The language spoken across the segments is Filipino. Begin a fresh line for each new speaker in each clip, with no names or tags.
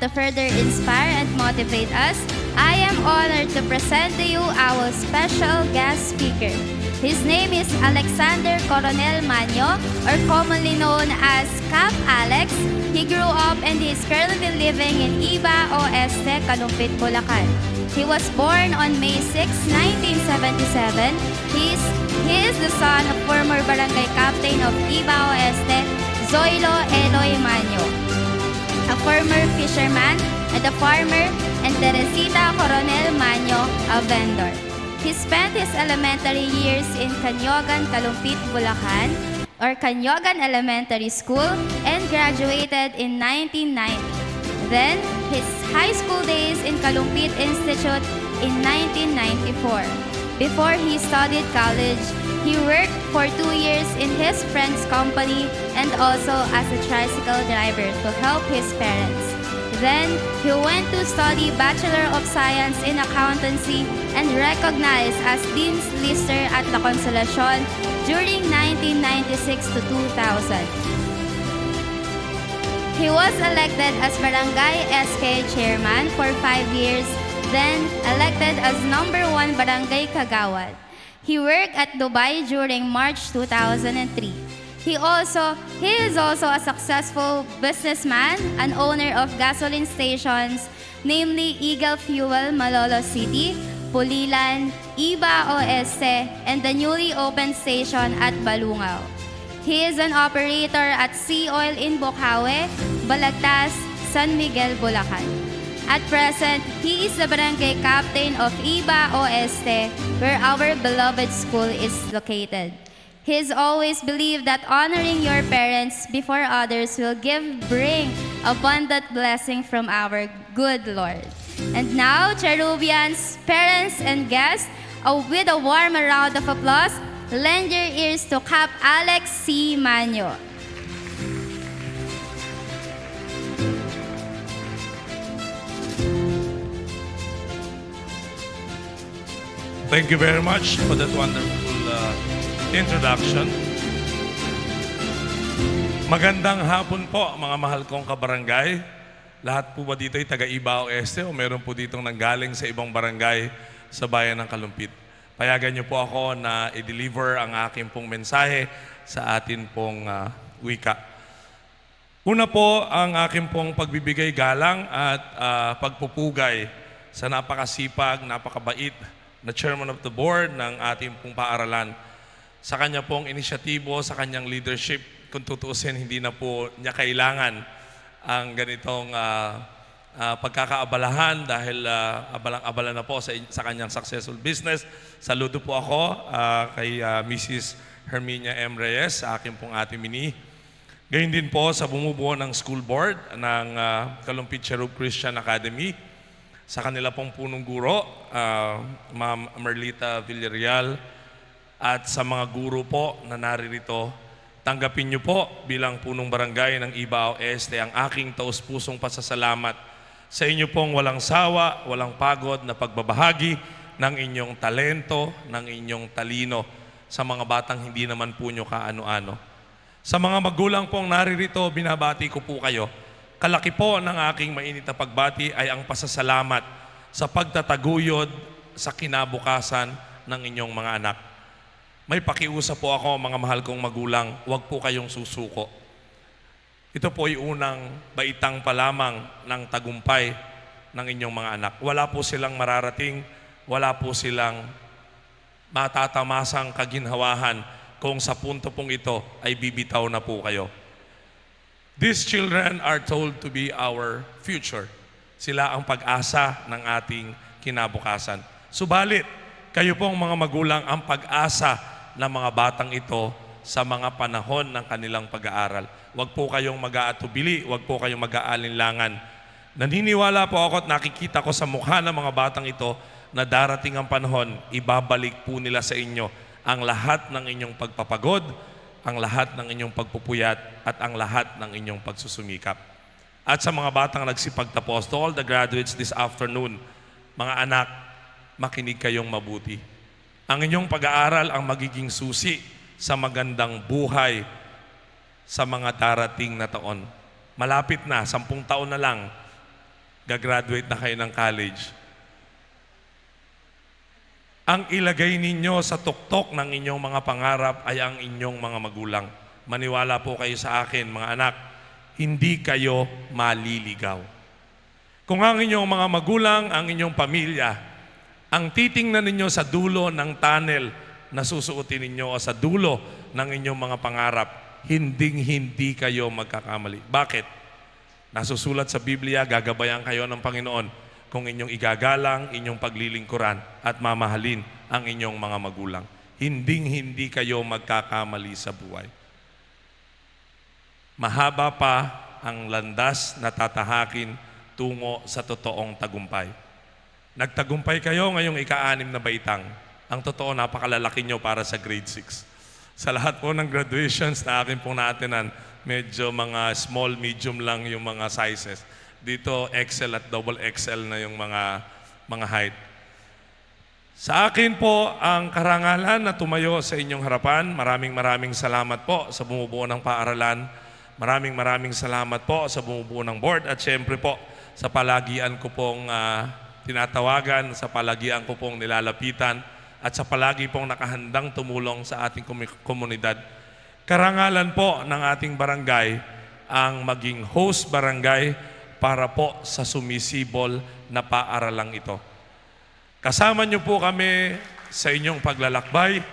to further inspire and motivate us, I am honored to present to you our special guest speaker. His name is Alexander Coronel Manyo, or commonly known as Cap Alex. He grew up and he is currently living in Iba Oeste, Calumpit, Bulacan. He was born on May 6, 1977. He is the son of former barangay captain of Iba Oeste, Zoilo Eloy Manyo, a former fisherman and a farmer, and Teresita Coronel Manyo, a vendor. He spent his elementary years in Canyogan, Calumpit, Bulacan, or Canyogan Elementary School, and graduated in 1990. Then, his high school days in Calumpit Institute in 1994. Before he studied college, he worked for 2 years in his friend's company and also as a tricycle driver to help his parents. Then, he went to study Bachelor of Science in Accountancy and recognized as Dean's Lister at La Consolacion during 1996 to 2000. He was elected as Barangay SK Chairman for 5 years, then elected as number 1 Barangay Kagawad. He worked at Dubai during March 2003. He is also a successful businessman and owner of gasoline stations, namely Eagle Fuel Malolo City, Pulilan, Iba Oeste, and the newly opened station at Balungaw. He is an operator at Sea Oil in Bocaue, Balagtas, San Miguel, Bulacan. At present, he is the barangay captain of Iba Oeste, where our beloved school is located. He has always believed that honoring your parents before others will bring abundant blessing from our good Lord. And now, Cherubians, parents, and guests, with a warm round of applause, lend your ears to Cap Alex C. Manyo.
Thank you very much for that wonderful introduction. Magandang hapon po, mga mahal kong kabarangay. Lahat po ba dito ay taga Iba Oeste o meron po ditong nanggaling sa ibang barangay sa bayan ng Calumpit? Payagan niyo po ako na i-deliver ang aking pong mensahe sa atin pong wika. Una po ang aking pong pagbibigay galang at pagpupugay sa napakasipag, napakabait na chairman of the board ng ating pong paaralan. Sa kanya pong inisyatibo, sa kanyang leadership, kung tutuusin, hindi na po niya kailangan ang ganitong pagkakaabalahan dahil abalang-abala na po sa kanyang successful business. Saludo po ako kay Mrs. Herminia M. Reyes, sa aking pong ate Mini. Gayun din po sa bumubuo ng school board ng Calumpit Cherub Christian Academy. Sa kanila pong punong guro, Ma'am Merlita Villarreal, at sa mga guro po na naririto, tanggapin niyo po bilang punong barangay ng Iba Oeste ang aking taus-pusong pasasalamat sa inyo pong walang sawa, walang pagod na pagbabahagi ng inyong talento, ng inyong talino sa mga batang hindi naman po nyo kaano-ano. Sa mga magulang pong naririto, binabati ko po kayo. Kalaki po ng aking mainit na pagbati ay ang pasasalamat sa pagtataguyod sa kinabukasan ng inyong mga anak. May pakiusap po ako, mga mahal kong magulang, huwag po kayong susuko. Ito po ay unang baitang pa lamang ng tagumpay ng inyong mga anak. Wala po silang mararating, wala po silang matatamasang kaginhawahan kung sa punto pong ito ay bibitaw na po kayo. These children are told to be our future. Sila ang pag-asa ng ating kinabukasan. Subalit, kayo pong mga magulang ang pag-asa ng mga batang ito sa mga panahon ng kanilang pag-aaral. Huwag po kayong mag-aatubili, huwag po kayong mag-aalinlangan. Naniniwala po ako at nakikita ko sa mukha ng mga batang ito na darating ang panahon, ibabalik po nila sa inyo ang lahat ng inyong pagpapagod, ang lahat ng inyong pagpupuyat, at ang lahat ng inyong pagsusumikap. At sa mga batang nagsipagtapos, to all the graduates this afternoon, mga anak, makinig kayong mabuti. Ang inyong pag-aaral ang magiging susi sa magandang buhay sa mga darating na taon. Malapit na, 10 taon na lang, gagraduate na kayo ng college, ang ilagay ninyo sa tuktok ng inyong mga pangarap ay ang inyong mga magulang. Maniwala po kayo sa akin, mga anak, hindi kayo maliligaw. Kung ang inyong mga magulang, ang inyong pamilya, ang titingnan ninyo sa dulo ng tunnel na susuotin ninyo o sa dulo ng inyong mga pangarap, hindi kayo magkakamali. Bakit? Nasusulat sa Biblia, gagabayan kayo ng Panginoon kung inyong igagalang, inyong paglilingkuran at mamahalin ang inyong mga magulang. Hindi kayo magkakamali sa buhay. Mahaba pa ang landas na tatahakin tungo sa totoong tagumpay. Nagtagumpay kayo ngayong ika-6 na baitang. Ang totoo, napakalalaki nyo para sa grade 6. Sa lahat po ng graduations na akin pong naatinan, medyo mga small, medium lang yung mga sizes. Dito, XL at double XL na yung mga height. Sa akin po, ang karangalan na tumayo sa inyong harapan, maraming salamat po sa bumubuo ng paaralan. Maraming salamat po sa bumubuo ng board at syempre po sa palagian ko pong tinatawagan, sa palagian ko pong nilalapitan at sa palagi pong nakahandang tumulong sa ating komunidad. Karangalan po ng ating barangay ang maging host barangay para po sa sumisibol na paaralang ito. Kasama niyo po kami sa inyong paglalakbay.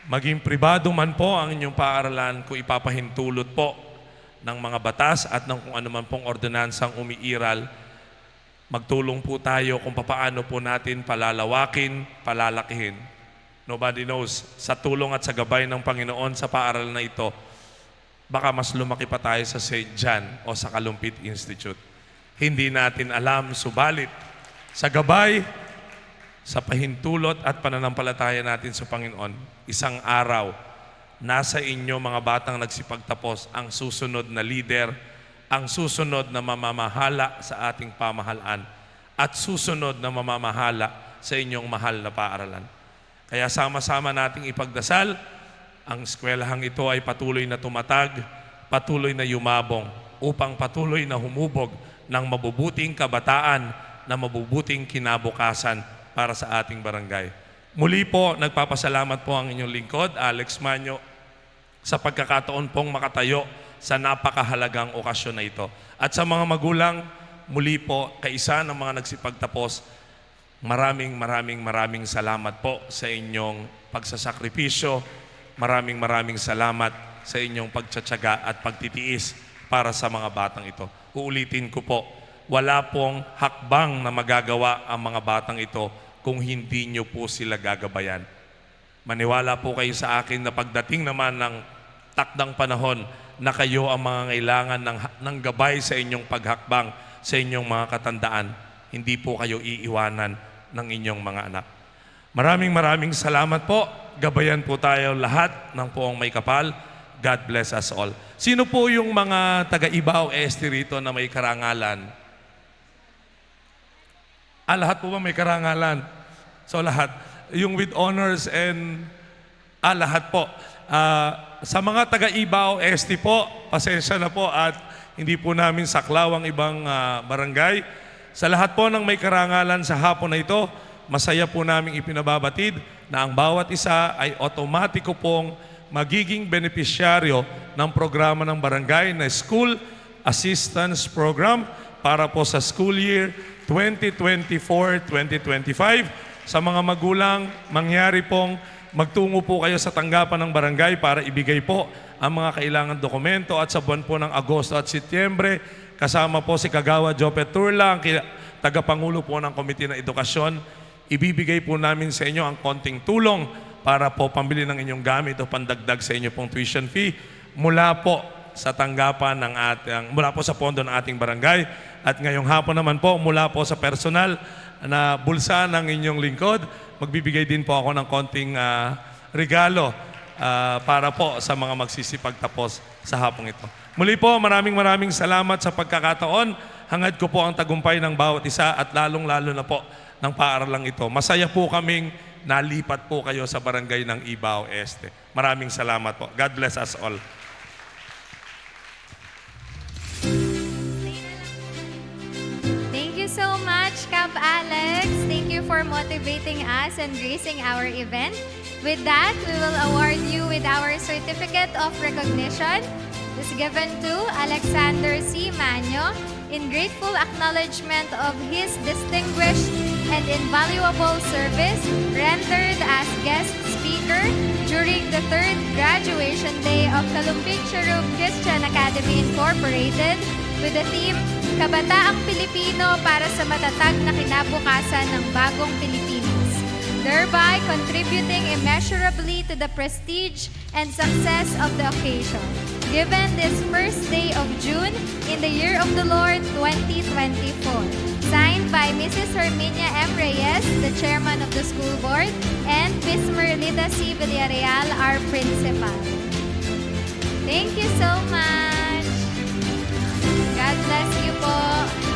Maging pribado man po ang inyong paaralan, kung ipapahintulot po ng mga batas at ng kung anuman pong ordinansang umiiral, magtulong po tayo kung paano po natin palalawakin, palalakihin. Nobody knows, sa tulong at sa gabay ng Panginoon sa paaralan na ito, baka mas lumaki pa tayo sa St. John o sa Kalumpit Institute. Hindi natin alam, subalit sa gabay, sa pahintulot at pananampalataya natin sa Panginoon, isang araw, nasa inyo mga batang nagsipagtapos ang susunod na leader, ang susunod na mamamahala sa ating pamahalaan at susunod na mamamahala sa inyong mahal na paaralan. Kaya sama-sama nating ipagdasal, ang eskwelahang ito ay patuloy na tumatag, patuloy na yumabong, upang patuloy na humubog ng mabubuting kabataan na mabubuting kinabukasan para sa ating barangay. Muli po, nagpapasalamat po ang inyong lingkod, Alex Manyo, sa pagkakataon pong makatayo sa napakahalagang okasyon na ito. At sa mga magulang, muli po, kaisa ng mga nagsipagtapos, maraming salamat po sa inyong pagsasakripisyo. Maraming salamat sa inyong pagtsatsaga at pagtitiis para sa mga batang ito. Uulitin ko po, wala pong hakbang na magagawa ang mga batang ito kung hindi nyo po sila gagabayan. Maniwala po kayo sa akin na pagdating naman ng takdang panahon na kayo ang mga kailangan ng gabay sa inyong paghakbang, sa inyong mga katandaan, hindi po kayo iiwanan ng inyong mga anak. Maraming salamat po. Gabayan po tayo lahat ng poong may kapal. God bless us all. Sino po yung mga taga-Ibao Este rito na may karangalan? Lahat po ba may karangalan? So lahat. Yung with honors and lahat po. Sa mga taga-Ibao Este po, pasensya na po at hindi po namin saklaw ang ibang barangay. Sa lahat po ng may karangalan sa hapon na ito, masaya po namin ipinababatid na ang bawat isa ay otomatiko pong magiging benepisyaryo ng programa ng barangay na School Assistance Program para po sa school year 2024-2025. Sa mga magulang, mangyari pong magtungo po kayo sa tanggapan ng barangay para ibigay po ang mga kailangan dokumento at sa buwan po ng Agosto at Setyembre, kasama po si Kagawa Jopet Turla, ang tagapangulo po ng Komite ng Edukasyon, ibibigay po namin sa inyo ang konting tulong para po pambili ng inyong gamit o pandagdag sa inyo pong tuition fee mula po sa tanggapan ng mula po sa pondo ng ating barangay. At ngayong hapon naman po, mula po sa personal na bulsa ng inyong lingkod, magbibigay din po ako ng konting regalo para po sa mga magsisipagtapos sa hapong ito. Muli po, maraming salamat sa pagkakataon. Hangad ko po ang tagumpay ng bawat isa at lalong-lalo na po ng paaralang ito. Masaya po kaming nalipat po kayo sa barangay ng Ibao Este. Maraming salamat po. God bless us all.
Thank
you for motivating us and gracing our event. With that, we will award you with our Certificate of Recognition. This is given to Alexander C. Manyo in grateful acknowledgement of his distinguished and invaluable service rendered as guest speaker during the 3rd graduation day of Kalumpig Cherub Christian Academy Incorporated with the theme Kabataang Pilipino para sa matatag na kinabukasan ng bagong Pilipinas, thereby contributing immeasurably to the prestige and success of the occasion. Given this first day of June in the year of the Lord 2024. Signed by Mrs. Herminia M. Reyes, the chairman of the school board, and Ms. Merlita C. Villarreal, our principal. Thank you so much. God bless you po.